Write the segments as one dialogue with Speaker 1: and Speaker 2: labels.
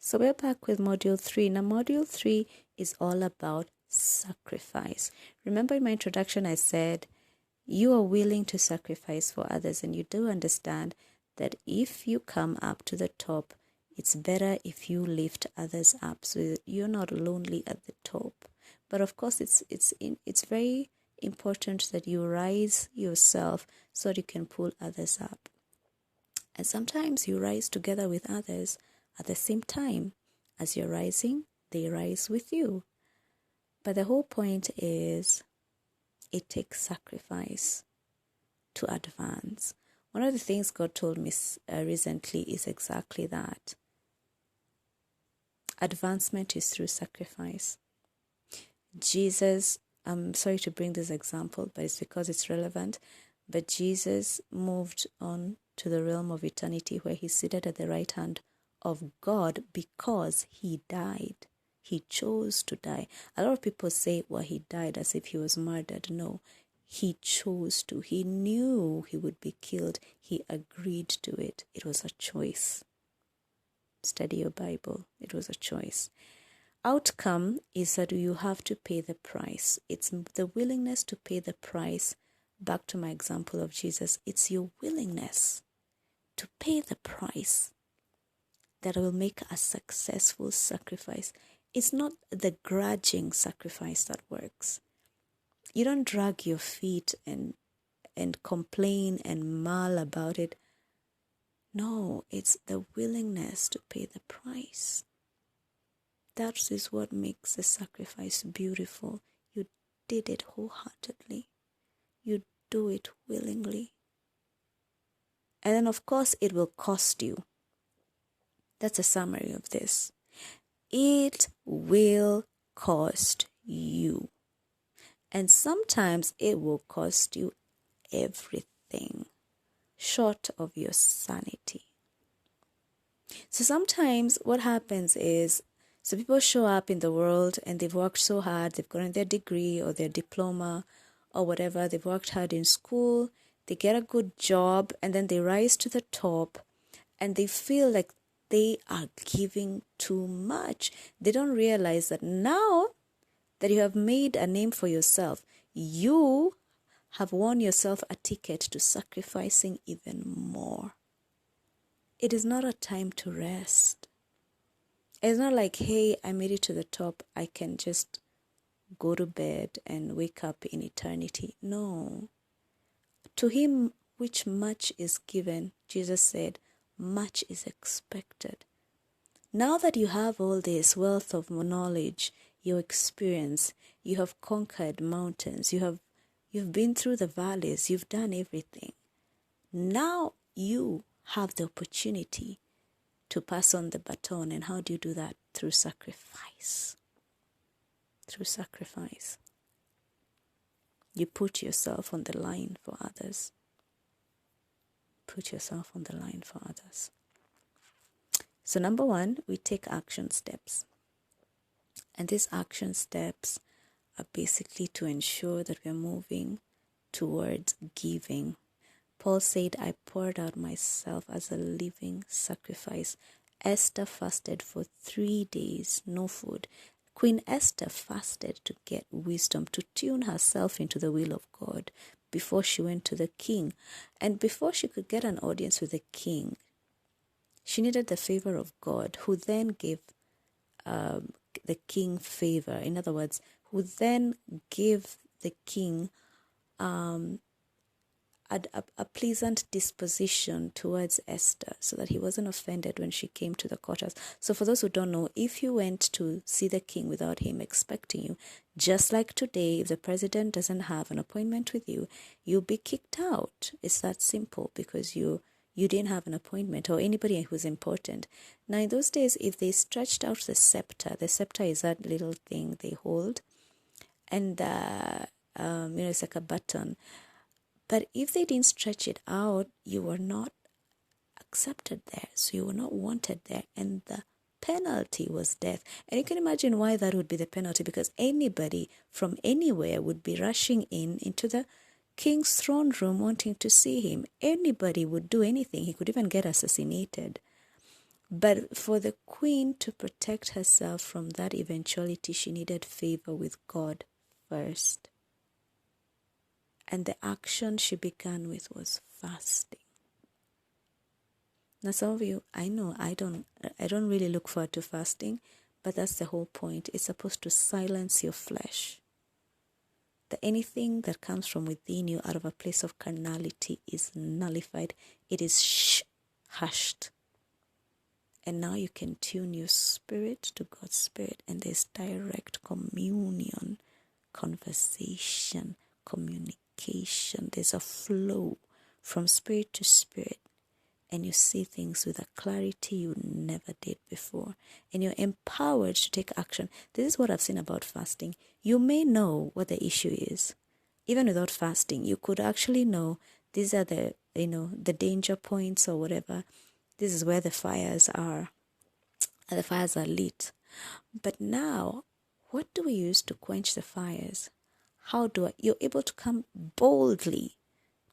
Speaker 1: So we're back with module 3. Now module 3 is all about sacrifice. Remember in my introduction I said you are willing to sacrifice for others, and you do understand that if you come up to the top, it's better if you lift others up so that you're not lonely at the top. But of course it's very important that you rise yourself so that you can pull others up. And sometimes you rise together with others at the same time. As you're rising, they rise with you. But the whole point is it takes sacrifice to advance. One of the things God told me recently is exactly that. Advancement is through sacrifice. Jesus, I'm sorry to bring this example, but it's because it's relevant. But Jesus moved on to the realm of eternity where he's seated at the right hand of God because he died. He chose to die. A lot of people say, well, he died as if he was murdered. No, he chose to. He knew he would be killed. He agreed to it. It was a choice. Study your Bible. It was a choice. Outcome is that you have to pay the price. It's the willingness to pay the price. Back to my example of Jesus, it's your willingness to pay the price that will make a successful sacrifice. It's not the grudging sacrifice that works. You don't drag your feet and complain and mull about it. No, it's the willingness to pay the price. That is what makes the sacrifice beautiful. You did it wholeheartedly. You do it willingly. And then, of course, it will cost you. That's a summary of this. It will cost you. And sometimes it will cost you everything short of your sanity. So sometimes what happens is, so people show up in the world and they've worked so hard, they've gotten their degree or their diploma or whatever, they've worked hard in school, they get a good job, and then they rise to the top and they feel like they are giving too much. They don't realize that now that you have made a name for yourself, you have won yourself a ticket to sacrificing even more. It is not a time to rest. It's not like, hey, I made it to the top, I can just go to bed and wake up in eternity. No. To him which much is given, Jesus said, much is expected. Now that you have all this wealth of knowledge, your experience, you have conquered mountains, you've been through the valleys, you've done everything. Now you have the opportunity to pass on the baton. And how do you do that? Through sacrifice. Through sacrifice. You put yourself on the line for others. Put yourself on the line for others. So number 1, we take action steps. And these action steps are basically to ensure that we're moving towards giving. Paul said, I poured out myself as a living sacrifice. Esther fasted for 3 days, no food. Queen Esther fasted to get wisdom, to tune herself into the will of God before she went to the king. And before she could get an audience with the king, she needed the favor of God, who then gave the king favor. In other words, who then gave the king a pleasant disposition towards Esther so that he wasn't offended when she came to the courthouse. So for those who don't know, if you went to see the king without him expecting you, just like today, if the president doesn't have an appointment with you, you'll be kicked out. It's that simple because you didn't have an appointment, or anybody who's important. Now in those days, if they stretched out the scepter is that little thing they hold, and it's like a button. But if they didn't stretch it out, you were not accepted there. So you were not wanted there. And the penalty was death. And you can imagine why that would be the penalty, because anybody from anywhere would be rushing into the king's throne room wanting to see him. Anybody would do anything. He could even get assassinated. But for the queen to protect herself from that eventuality, she needed favor with God first. And the action she began with was fasting. Now some of you, I know I don't really look forward to fasting, but that's the whole point. It's supposed to silence your flesh. That anything that comes from within you out of a place of carnality is nullified. It is hushed. And now you can tune your spirit to God's spirit, and there's direct communion, conversation, communication. There's a flow from spirit to spirit, and you see things with a clarity you never did before, and you're empowered to take action. This is what I've seen about fasting. You may know what the issue is. Even without fasting, you could actually know these are the danger points or whatever. This is where the fires are, and the fires are lit. But now, what do we use to quench the fires? You're able to come boldly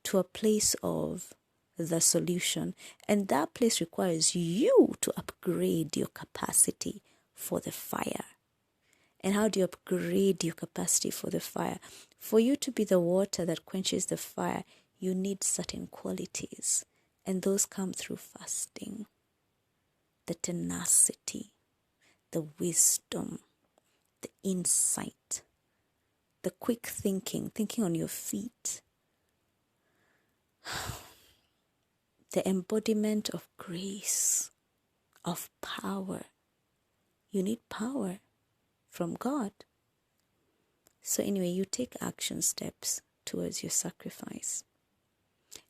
Speaker 1: to a place of the solution, and that place requires you to upgrade your capacity for the fire. And how do you upgrade your capacity for the fire? For you to be the water that quenches the fire, you need certain qualities, and those come through fasting. The tenacity, the wisdom, the insight, the quick thinking on your feet, the embodiment of grace, of power. You need power from God. So anyway, you take action steps towards your sacrifice.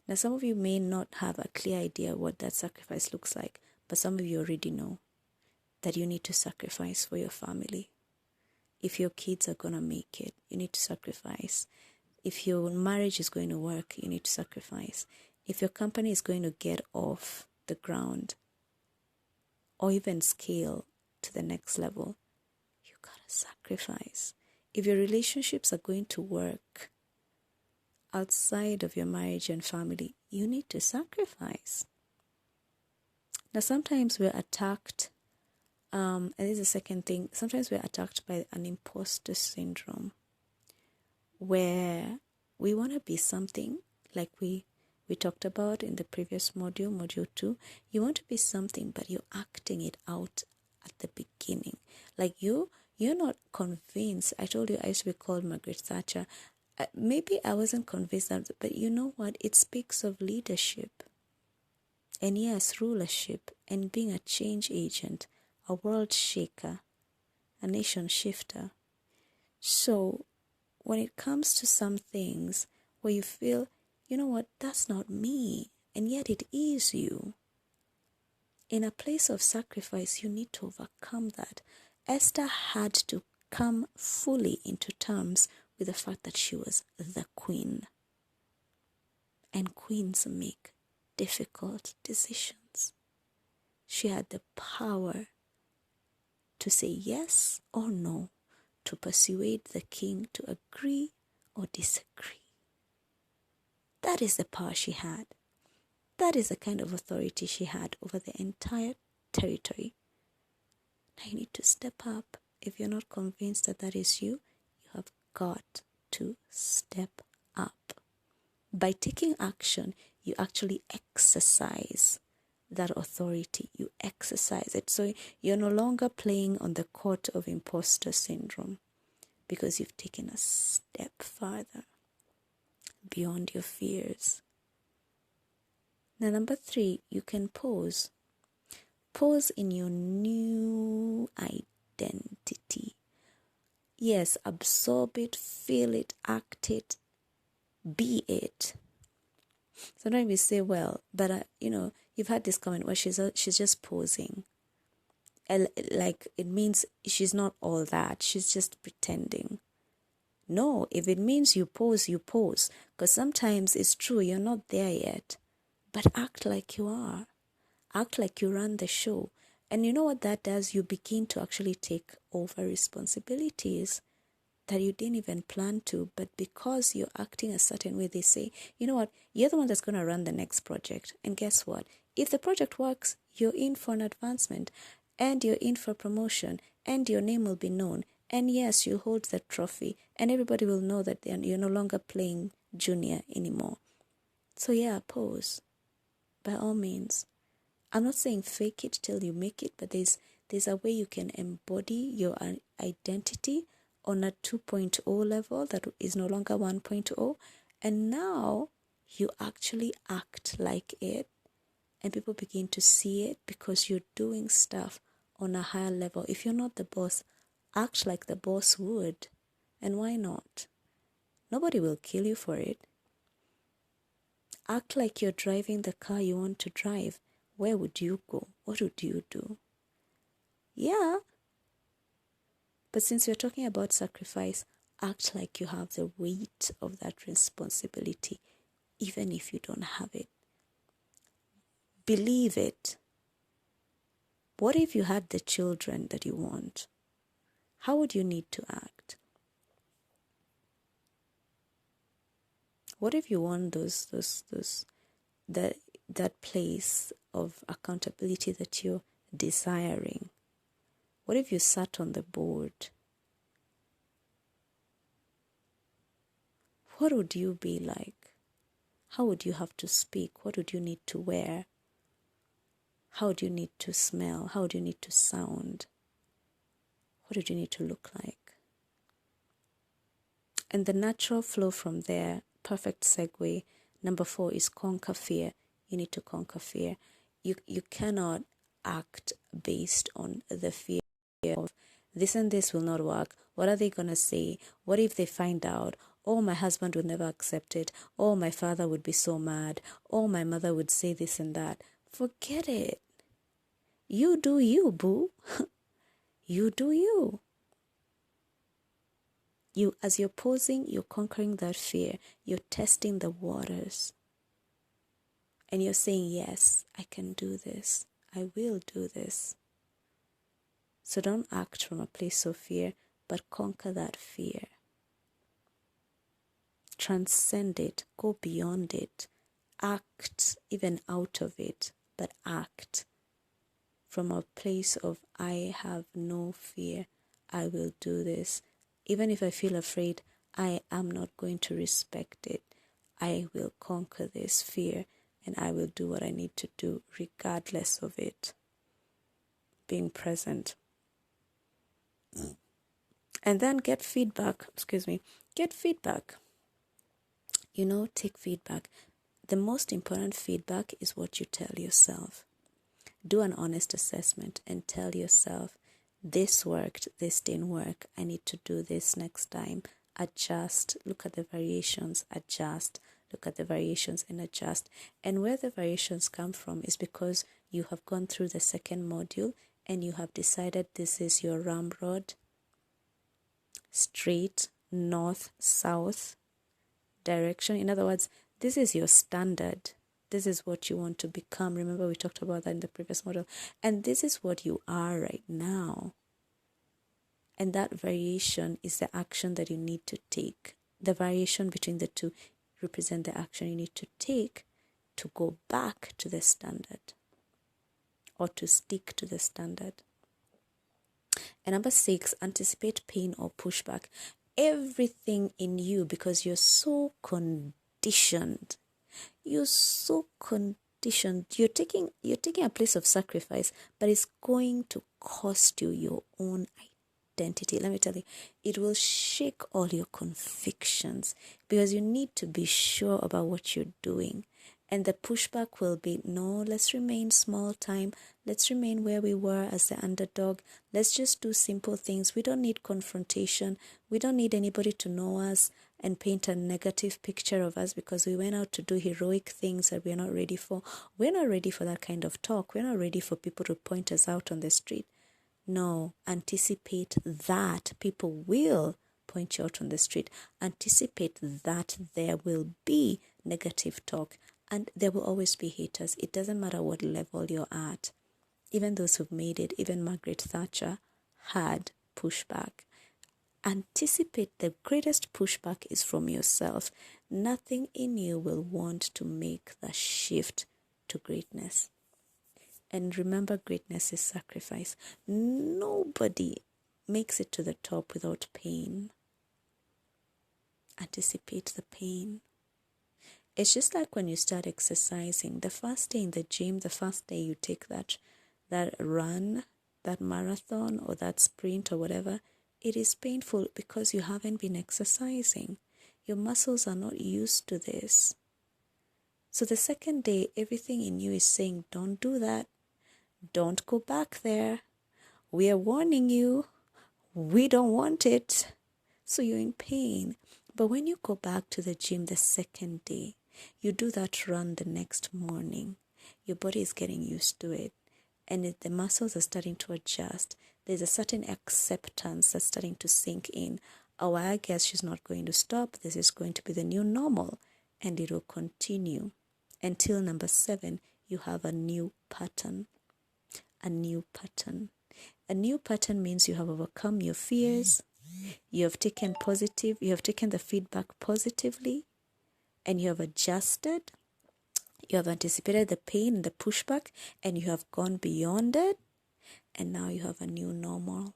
Speaker 1: Now, some of you may not have a clear idea what that sacrifice looks like, but some of you already know that you need to sacrifice for your family. If your kids are going to make it, you need to sacrifice. If your marriage is going to work, you need to sacrifice. If your company is going to get off the ground or even scale to the next level, you got to sacrifice. If your relationships are going to work outside of your marriage and family, you need to sacrifice. Now, sometimes we're attacked, and this is the second thing, sometimes we're attacked by an imposter syndrome, where we want to be something like we talked about in the previous module 2. You want to be something, but you're acting it out at the beginning. Like you're not convinced. I told you I used to be called Margaret Thatcher. Maybe I wasn't convinced, but you know what? It speaks of leadership. And yes, rulership and being a change agent, a world shaker, a nation shifter. So when it comes to some things where you feel, you know what, that's not me, and yet it is you. In a place of sacrifice, you need to overcome that. Esther had to come fully into terms with the fact that she was the queen. And queens make difficult decisions. She had the power to say yes or no, to persuade the king to agree or disagree. That is the power she had. That is the kind of authority she had over the entire territory. Now you need to step up. If you're not convinced that that is you, you have got to step up. By taking action, you actually exercise that authority. You exercise it. So you're no longer playing on the court of imposter syndrome because you've taken a step farther beyond your fears. Now, number 3, you can pause. Pause in your new identity. Yes, absorb it, feel it, act it, be it. Sometimes we say, well, but you've had this comment where she's just posing. Like it means she's not all that. She's just pretending. No, if it means you pose, you pose. Because sometimes it's true, you're not there yet. But act like you are. Act like you run the show. And you know what that does? You begin to actually take over responsibilities that you didn't even plan to. But because you're acting a certain way, they say, you know what? You're the one that's going to run the next project. And guess what? If the project works, you're in for an advancement, and you're in for promotion, and your name will be known. And yes, you hold the trophy, and everybody will know that you're no longer playing junior anymore. So yeah, pose. By all means. I'm not saying fake it till you make it, but there's a way you can embody your identity on a 2.0 level that is no longer 1.0. And now you actually act like it, and people begin to see it because you're doing stuff on a higher level. If you're not the boss, act like the boss would. And why not? Nobody will kill you for it. Act like you're driving the car you want to drive. Where would you go? What would you do? Yeah. But since we're talking about sacrifice, act like you have the weight of that responsibility, even if you don't have it. Believe it. What if you had the children that you want? How would you need to act? What if you want that place of accountability that you're desiring? What if you sat on the board? What would you be like? How would you have to speak? What would you need to wear? How would you need to smell? How would you need to sound? What would you need to look like? And the natural flow from there, perfect segue, number 4 is conquer fear. You need to conquer fear. You cannot act based on the fear of this and this will not work. What are they going to say? What if they find out? Oh, my husband would never accept it. Oh, my father would be so mad. Oh, my mother would say this and that. Forget it. You do you, boo. You do you. As you're posing, you're conquering that fear. You're testing the waters. And you're saying, yes, I can do this. I will do this. So don't act from a place of fear, but conquer that fear. Transcend it. Go beyond it. Act even out of it, but act from a place of, I have no fear. I will do this. Even if I feel afraid, I am not going to respect it. I will conquer this fear and I will do what I need to do regardless of it. Being present. And then get feedback. Get feedback. Take feedback. The most important feedback is what you tell yourself. Do an honest assessment and tell yourself, this worked, this didn't work, I need to do this next time. Adjust, look at the variations, adjust, look at the variations and adjust. And where the variations come from is because you have gone through the second module and you have decided this is your ramrod, straight, north, south direction. In other words, this is your standard. This is what you want to become. Remember, we talked about that in the previous model. And this is what you are right now. And that variation is the action that you need to take. The variation between the two represent the action you need to take to go back to the standard or to stick to the standard. And number 6, anticipate pain or pushback. Everything in you, because you're so conditioned. You're so conditioned. You're taking a place of sacrifice, but it's going to cost you your own identity. Let me tell you, it will shake all your convictions because you need to be sure about what you're doing. And the pushback will be, no, let's remain small time. Let's remain where we were as the underdog. Let's just do simple things. We don't need confrontation. We don't need anybody to know us and paint a negative picture of us because we went out to do heroic things that we're not ready for. We're not ready for that kind of talk. We're not ready for people to point us out on the street. No, anticipate that people will point you out on the street. Anticipate that there will be negative talk. And there will always be haters. It doesn't matter what level you're at. Even those who've made it, even Margaret Thatcher had pushback. Anticipate the greatest pushback is from yourself. Nothing in you will want to make the shift to greatness. And remember, greatness is sacrifice. Nobody makes it to the top without pain. Anticipate the pain. It's just like when you start exercising. The first day in the gym, the first day you take that run, that marathon or that sprint or whatever, it is painful because you haven't been exercising. Your muscles are not used to this. So the second day, everything in you is saying, don't do that. Don't go back there. We are warning you. We don't want it. So you're in pain. But when you go back to the gym the second day, you do that run the next morning, your body is getting used to it. And the muscles are starting to adjust. There's a certain acceptance that's starting to sink in. Oh, I guess she's not going to stop. This is going to be the new normal. And it will continue until number 7, you have a new pattern. A new pattern. A new pattern means you have overcome your fears. You have taken the feedback positively, and you have adjusted. You have anticipated the pain and the pushback, and you have gone beyond it. And now you have a new normal.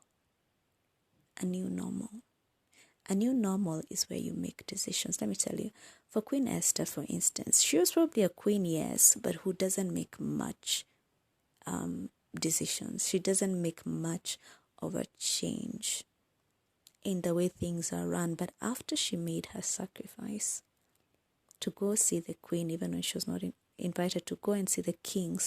Speaker 1: A new normal. A new normal is where you make decisions. Let me tell you, for Queen Esther, for instance, she was probably a queen, yes, but who doesn't make much decisions. She doesn't make much of a change in the way things are run. But after she made her sacrifice to go see the queen, even when she was not invited, to go and see the king,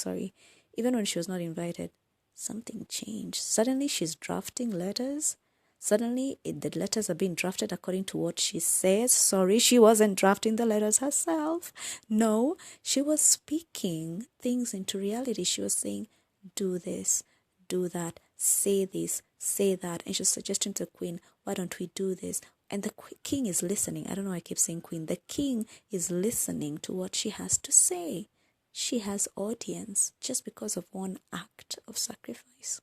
Speaker 1: even when she was not invited, something changed. Suddenly she's drafting letters. Suddenly the letters are being drafted according to what she says. She wasn't drafting the letters herself. No, she was speaking things into reality. She was saying, do this, do that, say this, say that. And she's suggesting to the queen, why don't we do this? And the king is listening. I don't know why I keep saying queen. The king is listening to what she has to say. She has audience just because of one act of sacrifice.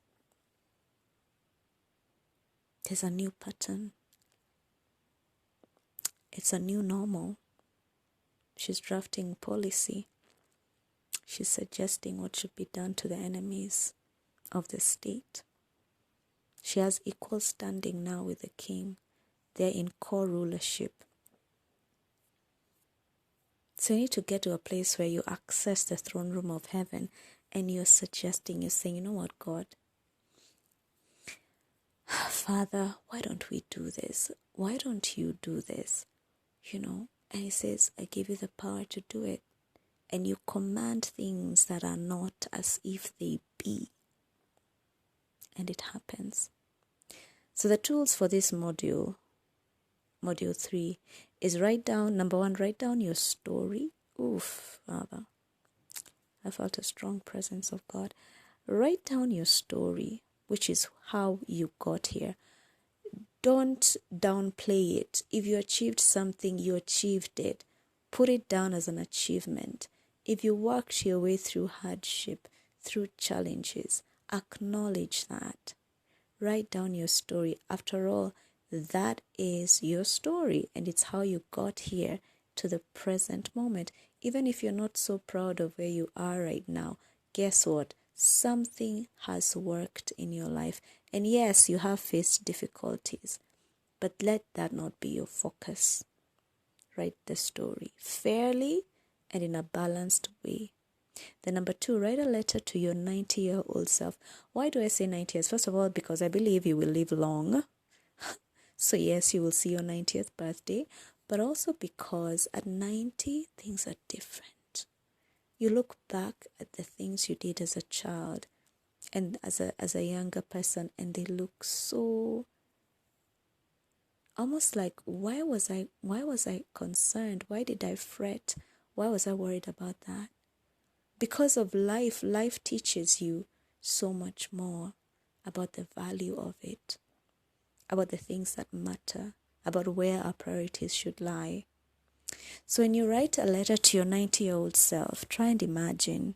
Speaker 1: There's a new pattern. It's a new normal. She's drafting policy. She's suggesting what should be done to the enemies of the state. She has equal standing now with the king. They're in co-rulership. So you need to get to a place where you access the throne room of heaven and you're saying, you know what, God? Father, why don't we do this? Why don't you do this? And he says, I give you the power to do it. And you command things that are not as if they be. And it happens. So the tools for this module 3, is number 1, write down your story. Oof, Father. I felt a strong presence of God. Write down your story, which is how you got here. Don't downplay it. If you achieved something, you achieved it. Put it down as an achievement. If you worked your way through hardship, through challenges, acknowledge that. Write down your story. After all, that is your story, and it's how you got here to the present moment. Even if you're not so proud of where you are right now, guess what? Something has worked in your life. And yes, you have faced difficulties, but let that not be your focus. Write the story fairly and in a balanced way. Then number 2, write a letter to your 90-year-old self. Why do I say 90 years? First of all, because I believe you will live long. So yes, you will see your 90th birthday, but also because at 90, things are different. You look back at the things you did as a child and as a younger person, and they look so almost like, why was I concerned? Why did I fret? Why was I worried about that? Because of life teaches you so much more about the value of it, about the things that matter, about where our priorities should lie. So when you write a letter to your 90-year-old self, try and imagine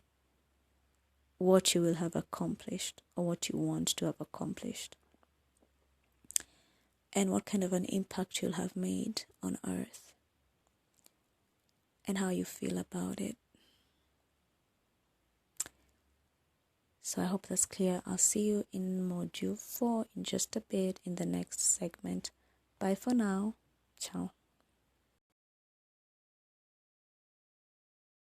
Speaker 1: what you will have accomplished or what you want to have accomplished, and what kind of an impact you'll have made on earth, and how you feel about it. So I hope that's clear. I'll see you in module 4 in just a bit in the next segment. Bye for now. Ciao.